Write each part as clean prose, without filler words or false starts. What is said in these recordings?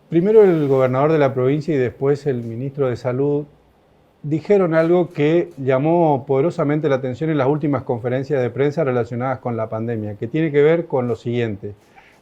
primero el gobernador de la provincia y después el ministro de Salud dijeron algo que llamó poderosamente la atención en las últimas conferencias de prensa relacionadas con la pandemia, que tiene que ver con lo siguiente.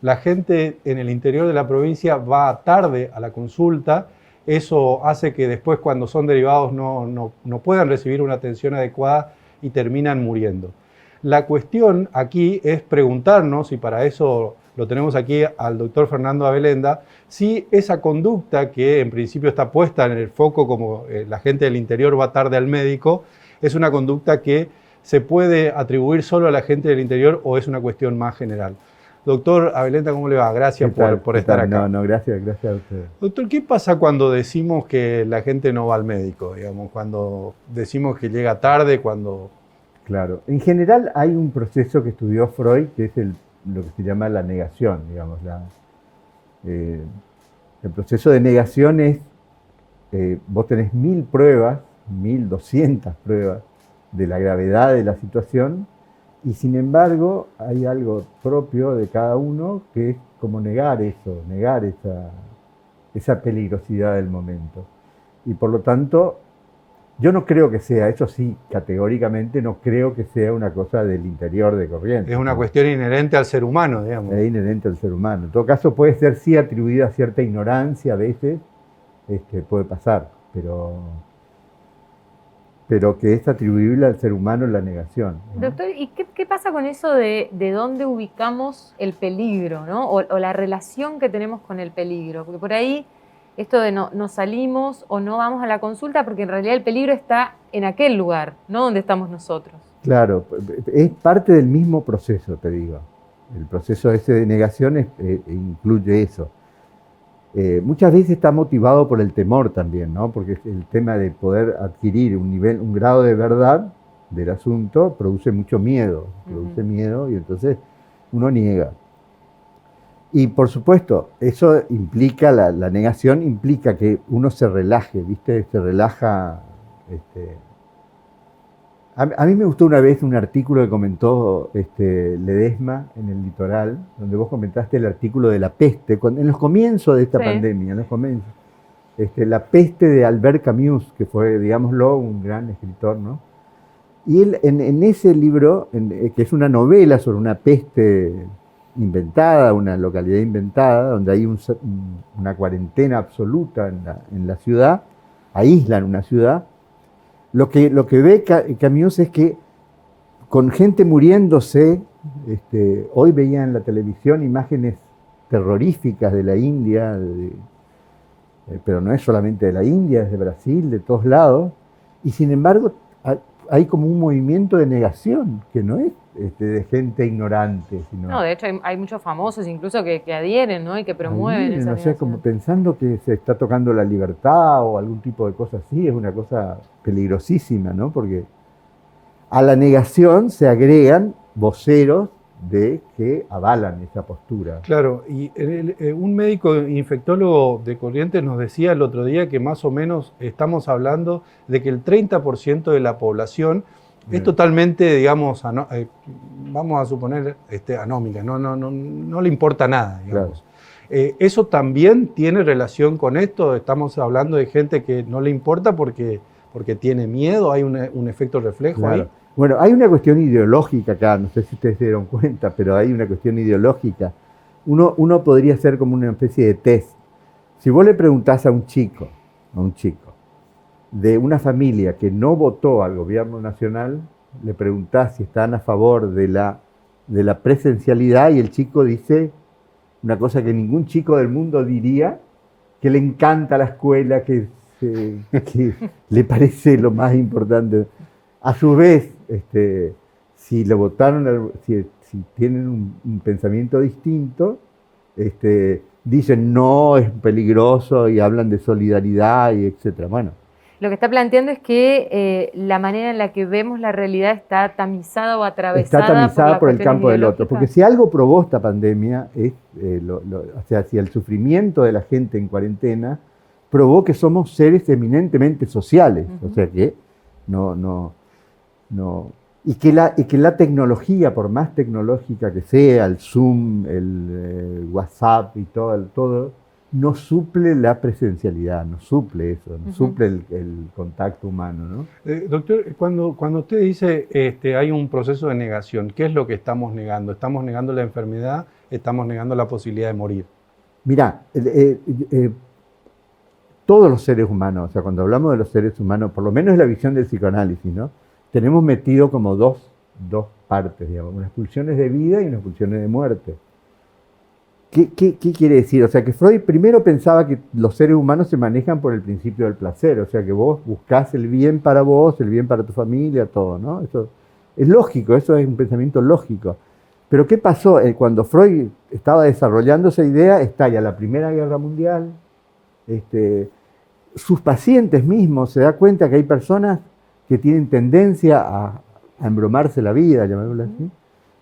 La gente en el interior de la provincia va tarde a la consulta, eso hace que después cuando son derivados no puedan recibir una atención adecuada y terminan muriendo. La cuestión aquí es preguntarnos, y para eso lo tenemos aquí al doctor Fernando Abelenda, si esa conducta que en principio está puesta en el foco como la gente del interior va tarde al médico, es una conducta que se puede atribuir solo a la gente del interior o es una cuestión más general. Doctor Abelenda, ¿cómo le va? Gracias por estar acá. No, gracias a ustedes. Doctor, ¿qué pasa cuando decimos que la gente no va al médico? Digamos, cuando decimos que llega tarde, cuando... Claro, en general hay un proceso que estudió Freud, que es lo que se llama la negación, digamos. El proceso de negación es, vos tenés 1000 pruebas, 1200 pruebas de la gravedad de la situación, y sin embargo hay algo propio de cada uno que es como negar eso, negar esa peligrosidad del momento. Y por lo tanto, yo no creo que sea, eso sí, categóricamente no creo que sea una cosa del interior de Corrientes. Es una cuestión inherente al ser humano, digamos. Es inherente al ser humano. En todo caso puede ser sí atribuida a cierta ignorancia a veces, puede pasar, pero que es atribuible al ser humano la negación, ¿no? Doctor, ¿y qué pasa con eso de dónde ubicamos el peligro, ¿no? O la relación que tenemos con el peligro? Porque por ahí esto de no salimos o no vamos a la consulta porque en realidad el peligro está en aquel lugar, no donde estamos nosotros. Claro, es parte del mismo proceso, te digo. El proceso ese de negación incluye eso. Muchas veces está motivado por el temor también, ¿no? Porque el tema de poder adquirir un grado de verdad del asunto produce mucho miedo, y entonces uno niega. Y por supuesto, eso implica, la negación implica que uno se relaje, ¿viste? Se relaja. A mí me gustó una vez un artículo que comentó Ledesma en el Litoral, donde vos comentaste el artículo de la peste, en los comienzos de esta pandemia, en los comienzos. La peste de Albert Camus, que fue, digámoslo, un gran escritor, ¿no? Y él, en ese libro, que es una novela sobre una peste inventada, una localidad inventada, donde hay una cuarentena absoluta en la ciudad, aíslan una ciudad. Lo que ve Camus es que con gente muriéndose, hoy veía en la televisión imágenes terroríficas de la India, pero no es solamente de la India, es de Brasil, de todos lados, y sin embargo hay como un movimiento de negación, que no es de gente ignorante. Sino no, de hecho hay muchos famosos incluso que adhieren, ¿no? Y que promueven esa o sea, como pensando que se está tocando la libertad o algún tipo de cosa así, es una cosa peligrosísima, ¿no? Porque a la negación se agregan voceros que avalan esa postura. Claro, y un médico infectólogo de Corrientes nos decía el otro día que más o menos estamos hablando de que el 30% de la población es totalmente, digamos, vamos a suponer, anómica, no le importa nada, digamos. Claro. ¿Eso también tiene relación con esto? ¿Estamos hablando de gente que no le importa porque tiene miedo? ¿Hay un efecto reflejo ahí? Bueno, hay una cuestión ideológica acá, no sé si ustedes se dieron cuenta, pero hay una cuestión ideológica. Uno podría hacer como una especie de test. Si vos le preguntás a un chico de una familia que no votó al gobierno nacional, le preguntás si están a favor de la presencialidad y el chico dice una cosa que ningún chico del mundo diría, que le encanta la escuela, que le parece lo más importante. A su vez, si lo votaron, si tienen un pensamiento distinto, dicen no, es peligroso y hablan de solidaridad y etcétera. Bueno. Lo que está planteando es que la manera en la que vemos la realidad está tamizada o atravesada. Está tamizada por el campo del otro. Porque si algo probó esta pandemia es, o sea, si el sufrimiento de la gente en cuarentena probó que somos seres eminentemente sociales. O sea que no. Y que la tecnología, por más tecnológica que sea, el Zoom, el WhatsApp y todo, no suple la presencialidad, no suple eso, no suple el contacto humano, ¿no? Doctor, cuando usted dice hay un proceso de negación, ¿qué es lo que estamos negando? ¿Estamos negando la enfermedad? ¿Estamos negando la posibilidad de morir? Mirá, todos los seres humanos, o sea, cuando hablamos de los seres humanos, por lo menos es la visión del psicoanálisis, ¿no? Tenemos metido como dos partes, digamos, unas pulsiones de vida y unas pulsiones de muerte. ¿Qué quiere decir? O sea, que Freud primero pensaba que los seres humanos se manejan por el principio del placer, o sea, que vos buscás el bien para vos, el bien para tu familia, todo, ¿no? Eso es lógico, eso es un pensamiento lógico. Pero ¿qué pasó? Cuando Freud estaba desarrollando esa idea, estalla la Primera Guerra Mundial, sus pacientes mismos se da cuenta que hay personas que tienen tendencia a embromarse la vida, llamémoslo así.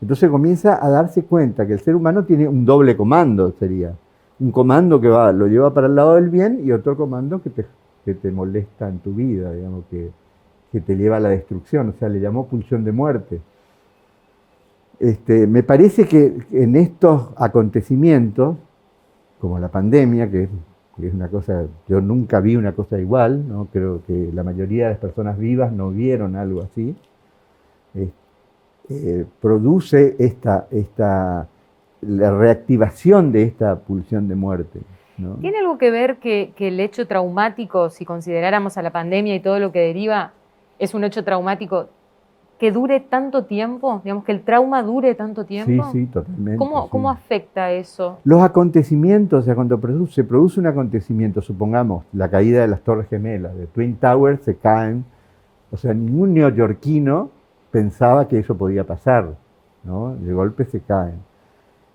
Entonces comienza a darse cuenta que el ser humano tiene un doble comando, sería. Un comando que lo lleva para el lado del bien y otro comando que te molesta en tu vida, digamos, que te lleva a la destrucción, o sea, le llamó pulsión de muerte. Me parece que en estos acontecimientos, como la pandemia, que es una cosa, yo nunca vi una cosa igual, ¿no? Creo que la mayoría de las personas vivas no vieron algo así, produce la reactivación de esta pulsión de muerte, ¿no? ¿Tiene algo que ver que el hecho traumático, si consideráramos a la pandemia y todo lo que deriva, es un hecho traumático que dure tanto tiempo? Digamos, que el trauma dure tanto tiempo. Sí, totalmente. ¿Cómo afecta eso? Los acontecimientos, o sea, cuando se produce un acontecimiento, supongamos la caída de las Torres Gemelas, de Twin Towers se caen, o sea, ningún neoyorquino pensaba que eso podía pasar, ¿no? De golpe se caen.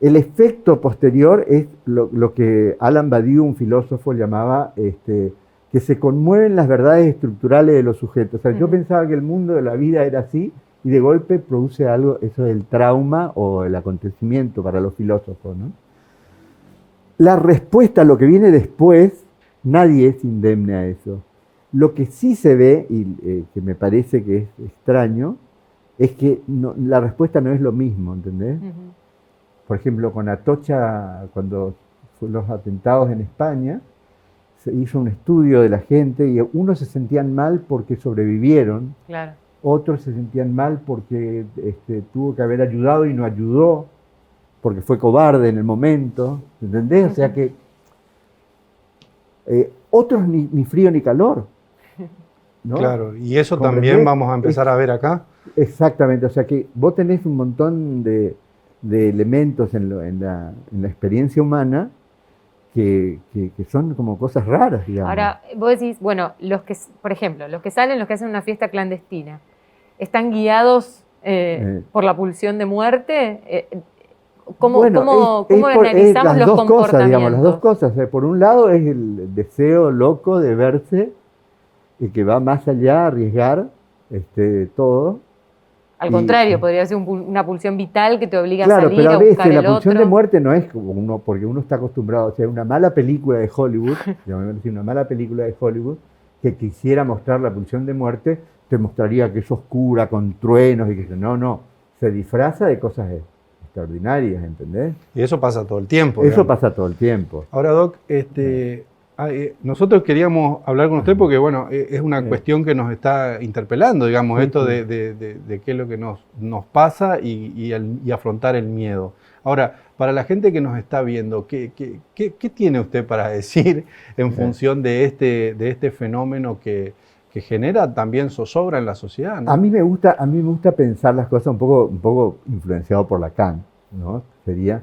El efecto posterior es lo que Alan Badiou, un filósofo, llamaba que se conmueven las verdades estructurales de los sujetos. O sea, yo pensaba que el mundo de la vida era así y de golpe produce algo, eso es el trauma o el acontecimiento para los filósofos, ¿no? La respuesta a lo que viene después, nadie es indemne a eso. Lo que sí se ve, y que me parece que es extraño, es que la respuesta no es lo mismo, ¿entendés? Por ejemplo, con Atocha, cuando fueron los atentados en España, se hizo un estudio de la gente y unos se sentían mal porque sobrevivieron, claro. Otros se sentían mal porque tuvo que haber ayudado y no ayudó, porque fue cobarde en el momento, ¿entendés? O sea que otros ni frío ni calor, ¿no? Claro, y eso ¿Comprendés? también vamos a empezar a ver acá. Exactamente, o sea que vos tenés un montón de elementos en la experiencia humana que son como cosas raras, digamos. Ahora, vos decís, bueno, por ejemplo, los que salen, los que hacen una fiesta clandestina, ¿están guiados por la pulsión de muerte? ¿Cómo analizamos los comportamientos? Digamos, las dos cosas. Por un lado es el deseo loco de verse y que va más allá, a arriesgar todo. Al contrario, podría ser una pulsión vital que te obliga claro, a salir, pero a buscar el otro. La pulsión de muerte no es como porque uno está acostumbrado, o sea, una mala película de Hollywood, una mala película de Hollywood que quisiera mostrar la pulsión de muerte, te mostraría que es oscura, con truenos y que no, se disfraza de cosas extraordinarias, ¿entendés? Y eso pasa todo el tiempo. Eso pasa todo el tiempo. Ahora, Doc, nosotros queríamos hablar con usted porque, bueno, es una cuestión que nos está interpelando, digamos, esto de qué es lo que nos pasa y afrontar el miedo. Ahora, para la gente que nos está viendo, ¿qué tiene usted para decir en función de este fenómeno que genera también zozobra en la sociedad, ¿no? A mí me gusta pensar las cosas un poco influenciado por Lacan, ¿no? Sería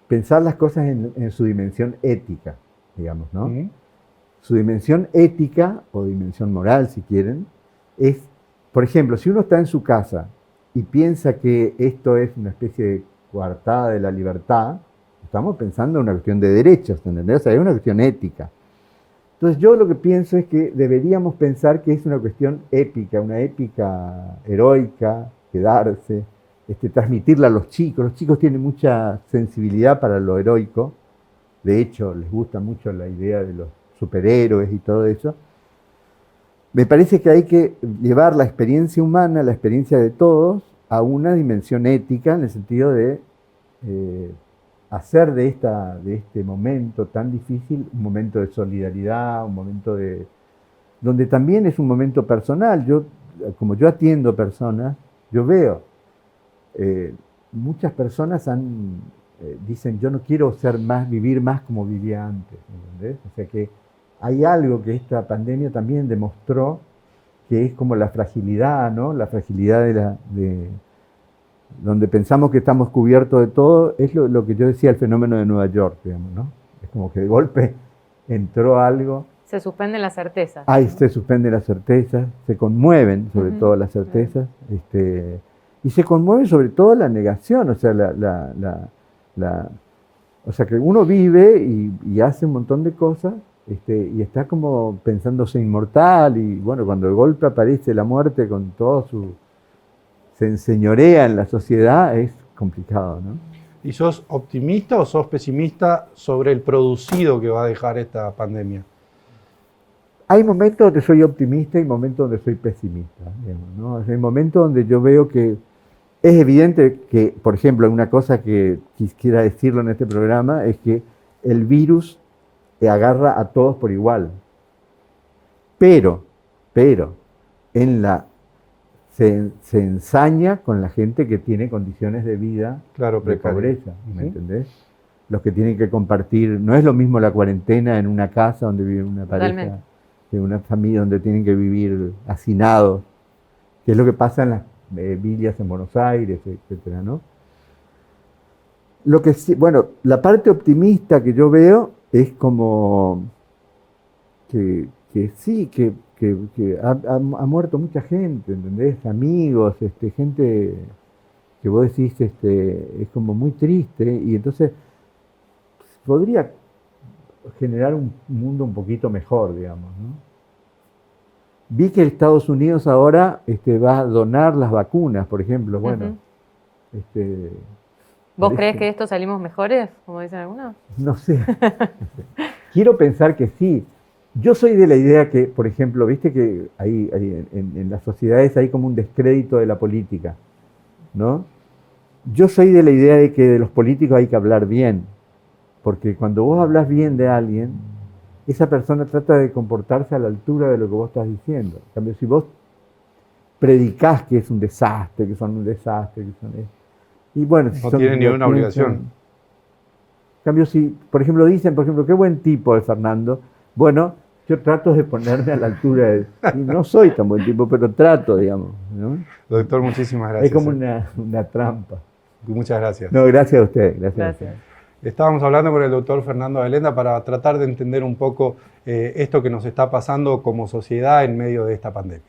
pensar las cosas en su dimensión ética, digamos, ¿no? Su dimensión ética, o dimensión moral, si quieren, es, por ejemplo, si uno está en su casa y piensa que esto es una especie de coartada de la libertad, estamos pensando en una cuestión de derechos, ¿entendés? O sea, es una cuestión ética. Entonces yo lo que pienso es que deberíamos pensar que es una cuestión épica, una épica heroica, quedarse, transmitirla a los chicos. Los chicos tienen mucha sensibilidad para lo heroico, de hecho les gusta mucho la idea de los superhéroes y todo eso. Me parece que hay que llevar la experiencia humana, la experiencia de todos, a una dimensión ética en el sentido de hacer de este momento tan difícil un momento de solidaridad, un momento donde también es un momento personal. Como yo atiendo personas, yo veo, muchas personas dicen, yo no quiero vivir más como vivía antes, ¿entendés? O sea que hay algo que esta pandemia también demostró, que es como la fragilidad, ¿no? La fragilidad donde pensamos que estamos cubiertos de todo, es lo que yo decía, el fenómeno de Nueva York, digamos, ¿no? Es como que de golpe entró algo. Se suspenden las certezas. Ahí se suspenden las certezas, se conmueven sobre todo las certezas, y se conmueve sobre todo la negación, o sea, o sea que uno vive y hace un montón de cosas, y está como pensándose inmortal, y bueno, cuando de golpe aparece la muerte con todo se enseñorea en la sociedad, es complicado, ¿no? ¿Y sos optimista o sos pesimista sobre el producido que va a dejar esta pandemia? Hay momentos donde soy optimista y momentos donde soy pesimista, digamos, ¿no? Hay momentos donde yo veo que es evidente que, por ejemplo, una cosa que quisiera decirlo en este programa es que el virus agarra a todos por igual. Pero, se ensaña con la gente que tiene condiciones de vida de pobreza, ¿me entendés? Los que tienen que compartir, no es lo mismo la cuarentena en una casa donde vive una pareja, que una familia donde tienen que vivir hacinados, que es lo que pasa en las villas en Buenos Aires, etcétera, ¿no? Lo que sí, bueno, la parte optimista que yo veo es como que sí, que ha muerto mucha gente, ¿entendés? Amigos, gente que vos decís, es como muy triste, y entonces podría generar un mundo un poquito mejor, digamos, ¿no? Vi que Estados Unidos ahora va a donar las vacunas, por ejemplo, bueno. ¿Vos crees que de esto salimos mejores, como dicen algunos? No sé. Quiero pensar que sí. Yo soy de la idea que, por ejemplo, viste que en las sociedades hay como un descrédito de la política, ¿no? Yo soy de la idea de que de los políticos hay que hablar bien, porque cuando vos hablas bien de alguien, esa persona trata de comportarse a la altura de lo que vos estás diciendo. En cambio, si vos predicás que es un desastre, que son un desastre, que son esto, y bueno, no tienen ninguna obligación. En cambio, si, por ejemplo, dicen, qué buen tipo es Fernando, bueno, yo trato de ponerme a la altura y no soy tan buen tipo, pero trato, digamos, ¿no? Doctor, muchísimas gracias. Es como una trampa. Muchas gracias. No, gracias a usted. Gracias. A usted. Estábamos hablando con el doctor Fernando Belenda para tratar de entender un poco esto que nos está pasando como sociedad en medio de esta pandemia.